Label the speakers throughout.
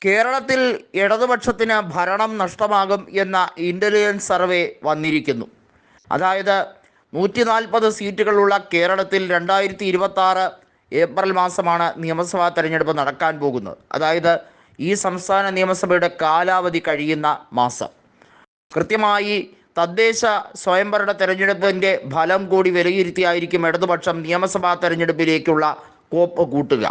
Speaker 1: കേരളത്തിൽ ഇടതുപക്ഷത്തിന് ഭരണം നഷ്ടമാകും എന്ന ഇൻ്റലിജൻസ് സർവേ വന്നിരിക്കുന്നു. അതായത് 140 സീറ്റുകളുള്ള കേരളത്തിൽ 2026 ഏപ്രിൽ മാസമാണ് നിയമസഭാ തെരഞ്ഞെടുപ്പ് നടക്കാൻ പോകുന്നത്. അതായത് ഈ സംസ്ഥാന നിയമസഭയുടെ കാലാവധി കഴിയുന്ന മാസം. കൃത്യമായി തദ്ദേശ സ്വയംഭരണ തെരഞ്ഞെടുപ്പിൻ്റെ ഫലം കൂടി വിലയിരുത്തിയായിരിക്കും ഇടതുപക്ഷം നിയമസഭാ തെരഞ്ഞെടുപ്പിലേക്കുള്ള കോപ്പ് കൂട്ടുക.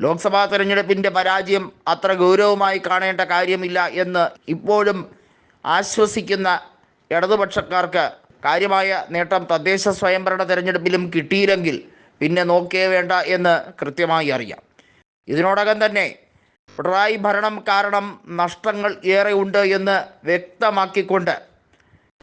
Speaker 1: ലോക്സഭാ തെരഞ്ഞെടുപ്പിൻ്റെ പരാജയം അത്ര ഗൗരവമായി കാണേണ്ട കാര്യമില്ല എന്ന് ഇപ്പോഴും ആശ്വസിക്കുന്ന ഇടതുപക്ഷക്കാർക്ക് കാര്യമായ നേട്ടം തദ്ദേശ സ്വയംഭരണ തെരഞ്ഞെടുപ്പിലും കിട്ടിയില്ലെങ്കിൽ പിന്നെ നോക്കേ വേണ്ട എന്ന് കൃത്യമായി അറിയാം. ഇതിനോടകം തന്നെ പിണറായി ഭരണം കാരണം നഷ്ടങ്ങൾ ഏറെ ഉണ്ട് എന്ന് വ്യക്തമാക്കിക്കൊണ്ട്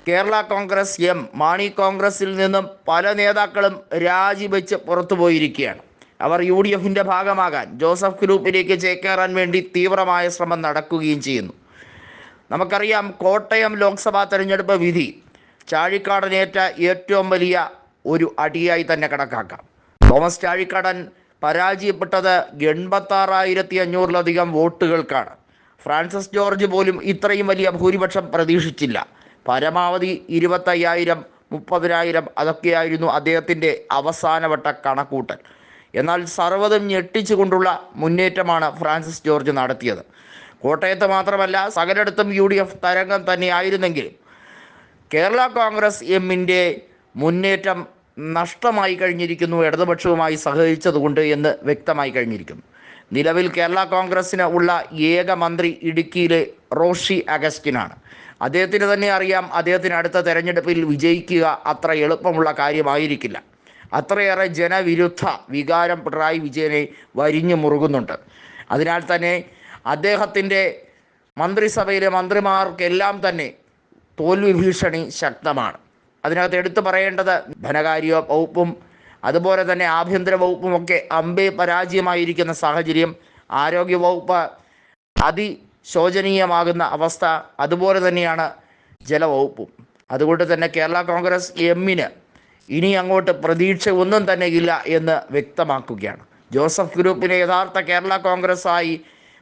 Speaker 1: കേരള കോൺഗ്രസ് എം മാണി കോൺഗ്രസിൽ നിന്നും പല നേതാക്കളും രാജിവെച്ച് പുറത്തുപോയിരിക്കുകയാണ്. അവർ UDFിൻ്റെ ഭാഗമാകാൻ ജോസഫ് ഗ്രൂപ്പിലേക്ക് ചേക്കേറാൻ വേണ്ടി തീവ്രമായ ശ്രമം നടക്കുകയും ചെയ്യുന്നു. നമുക്കറിയാം, കോട്ടയം ലോക്സഭാ തെരഞ്ഞെടുപ്പ് വിധി ചാഴിക്കാടനേറ്റ ഏറ്റവും വലിയ ഒരു അടിയായി തന്നെ കണക്കാക്കാം. തോമസ് ചാഴിക്കാടൻ പരാജയപ്പെട്ടത് 86,500 വോട്ടുകൾക്കാണ്. ഫ്രാൻസിസ് ജോർജ് പോലും ഇത്രയും വലിയ ഭൂരിപക്ഷം പ്രതീക്ഷിച്ചില്ല. പരമാവധി 25,000, 30,000 അതൊക്കെയായിരുന്നു അദ്ദേഹത്തിൻ്റെ അവസാനവട്ട കണക്കൂട്ടൽ. എന്നാൽ സർവ്വതും ഞെട്ടിച്ചുകൊണ്ടുള്ള മുന്നേറ്റമാണ് ഫ്രാൻസിസ് ജോർജ് നടത്തിയത്. കോട്ടയത്ത് മാത്രമല്ല, സകലയിടത്തും UDF തരംഗം തന്നെയായിരുന്നെങ്കിലും കേരള കോൺഗ്രസ് എമ്മിൻ്റെ മുന്നേറ്റം നഷ്ടമായി കഴിഞ്ഞിരിക്കുന്നു ഇടതുപക്ഷവുമായി സഹകരിച്ചതുകൊണ്ട് എന്ന് വ്യക്തമായി കഴിഞ്ഞിരിക്കുന്നു. നിലവിൽ കേരള കോൺഗ്രസ്സിന് ഉള്ള ഏക മന്ത്രി ഇടുക്കിയിലെ റോഷി അഗസ്റ്റിനാണ്. അദ്ദേഹത്തിന് തന്നെ അറിയാം, അദ്ദേഹത്തിന് അടുത്ത തെരഞ്ഞെടുപ്പിൽ വിജയിക്കുക അത്ര എളുപ്പമുള്ള കാര്യമായിരിക്കില്ല. അത്രയേറെ ജനവിരുദ്ധ വികാരം പിണറായി വിജയനെ വരിഞ്ഞു മുറുകുന്നുണ്ട്. അതിനാൽ തന്നെ അദ്ദേഹത്തിൻ്റെ മന്ത്രിസഭയിലെ മന്ത്രിമാർക്കെല്ലാം തന്നെ തോൽവി ഭീഷണി ശക്തമാണ്. അതിനകത്ത് എടുത്തു പറയേണ്ടത് ധനകാര്യ വകുപ്പും അതുപോലെ തന്നെ ആഭ്യന്തര വകുപ്പുമൊക്കെ അമ്പേ പരാജയമായിരിക്കുന്ന സാഹചര്യം, ആരോഗ്യവകുപ്പ് അതിശോചനീയമാകുന്ന അവസ്ഥ, അതുപോലെ തന്നെയാണ് ജലവകുപ്പും. അതുകൊണ്ട് തന്നെ കേരള കോൺഗ്രസ് എമ്മിന് ഇനി അങ്ങോട്ട് പ്രതീക്ഷ ഒന്നും തന്നെ ഇല്ല എന്ന് വ്യക്തമാക്കുകയാണ്. ജോസഫ് ഗ്രൂപ്പിനെ യഥാർത്ഥ കേരള കോൺഗ്രസ്സായി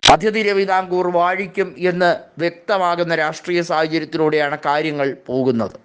Speaker 1: മധ്യ തിരുവിതാംകൂർ വാഴിക്കും എന്ന് വ്യക്തമാകുന്ന രാഷ്ട്രീയ സാഹചര്യത്തിലൂടെയാണ് കാര്യങ്ങൾ പോകുന്നത്.